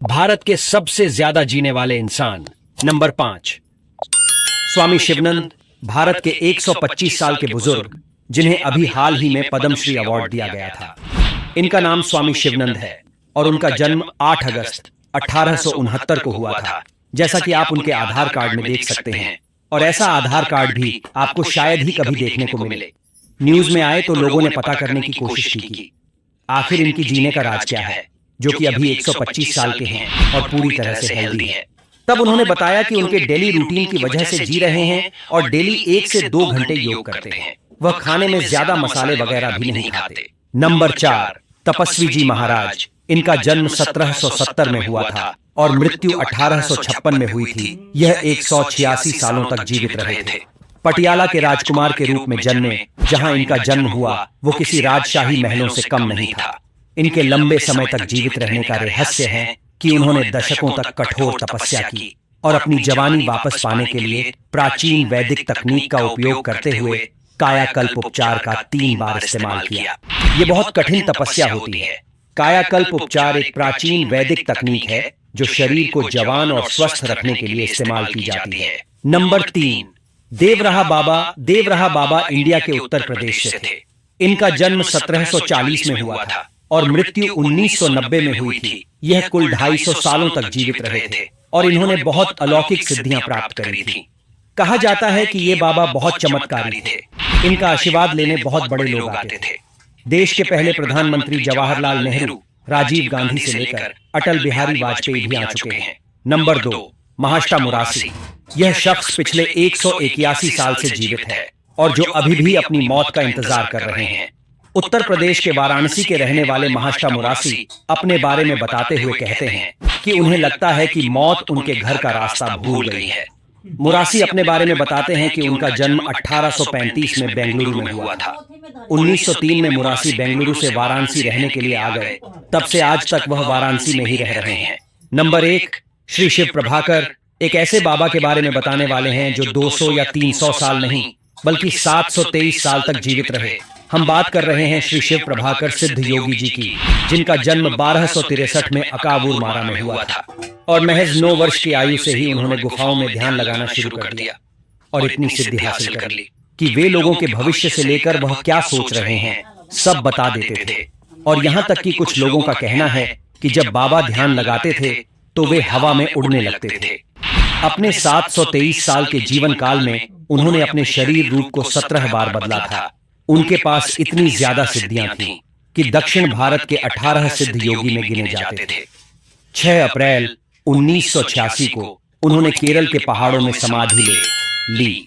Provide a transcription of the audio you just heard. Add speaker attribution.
Speaker 1: भारत के सबसे ज्यादा जीने वाले इंसान। नंबर 5, स्वामी शिवानंद, भारत के 125 साल के बुजुर्ग जिन्हें अभी हाल ही में पद्मश्री अवार्ड दिया गया था। इनका नाम स्वामी शिवानंद है और उनका जन्म 8 अगस्त 1869 को हुआ था, जैसा कि आप उनके आधार कार्ड में देख सकते हैं। और ऐसा आधार कार्ड भी आपको शायद ही कभी देखने को मिले। न्यूज में आए तो लोगों ने पता करने की कोशिश की आखिर इनकी जीने का राज क्या है, जो कि अभी 125 साल के हैं और पूरी तरह से हेल्दी है। तब उन्होंने बताया कि उनके डेली रूटीन की वजह से जी रहे हैं और डेली 1 से 2 घंटे योग करते हैं। वह खाने में ज्यादा मसाले वगैरह भी नहीं खाते। नंबर 4, तपस्वी जी महाराज। इनका जन्म 1770 में हुआ था और मृत्यु 1856 में हुई थी। यह 186 सालों तक जीवित रहे थे। पटियाला के राजकुमार के रूप में जन्मे। जहां इनका जन्म हुआ वो किसी राजशाही महलों से कम नहीं था। इनके लंबे समय तक जीवित रहने का रहस्य है कि उन्होंने दशकों तक कठोर तपस्या की और अपनी जवानी वापस पाने के लिए प्राचीन वैदिक तकनीक का उपयोग करते हुए कायाकल्प उपचार का 3 बार इस्तेमाल किया। ये बहुत कठिन तपस्या होती है। कायाकल्प उपचार एक प्राचीन वैदिक तकनीक है जो शरीर को जवान और स्वस्थ रखने के लिए इस्तेमाल की जाती है। नंबर 3, देवराहा बाबा। देवराहा बाबा इंडिया के उत्तर प्रदेश से थे। इनका जन्म 1740 में हुआ था और मृत्यु 1990 में हुई थी। यह कुल 250 सालों तक जीवित रहे थे और इन्होंने बहुत अलौकिक सिद्धियां प्राप्त करी थी। कहा जाता है कि ये बाबा बहुत चमत्कारी थे। इनका आशीर्वाद लेने बहुत बड़े लोग आते थे। देश के पहले प्रधानमंत्री जवाहरलाल नेहरू, राजीव गांधी से लेकर अटल बिहारी वाजपेयी भी आ चुके हैं। नंबर 2, महाष्टा मुरासी। यह शख्स पिछले 181 साल से जीवित है और जो अभी भी अपनी मौत का इंतजार कर रहे हैं। उत्तर प्रदेश के वाराणसी के रहने वाले महाष्टा मुरासी अपने बारे में बताते हुए कहते हैं कि उन्हें लगता है कि मौत उनके घर का रास्ता भूल गई है। मुरासी अपने बारे में बताते हैं कि उनका जन्म 1835 में बेंगलुरु में हुआ था। 1903 में मुरासी बेंगलुरु से वाराणसी रहने के लिए आ गए। तब से आज तक वह वाराणसी में ही रह रहे हैं। नंबर 1, श्री शिव प्रभाकर। एक ऐसे बाबा के बारे में बताने वाले हैं जो 200 या 300 साल नहीं बल्कि 723 साल तक जीवित रहे। हम बात कर रहे हैं श्री शिव प्रभाकर सिद्ध योगी जी की, जिनका जन्म 1263 में अकावूर मारा में हुआ था और महज 9 वर्ष की आयु से ही उन्होंने गुफाओं में ध्यान लगाना शुरू कर दिया और इतनी सिद्धि हासिल कर ली कि वे लोगों के भविष्य से लेकर वह क्या सोच रहे हैं सब बता देते थे। और यहाँ तक कि कुछ लोगों का कहना है कि जब बाबा ध्यान लगाते थे तो वे हवा में उड़ने लगते थे। अपने 723 साल के जीवन काल में उन्होंने अपने शरीर रूप को 17 बार बदला था। उनके पास इतनी ज्यादा सिद्धियां थीं कि दक्षिण भारत के 18 सिद्ध योगी में गिने जाते थे। 6 अप्रैल 1986 को उन्होंने केरल के पहाड़ों में समाधि ले ली।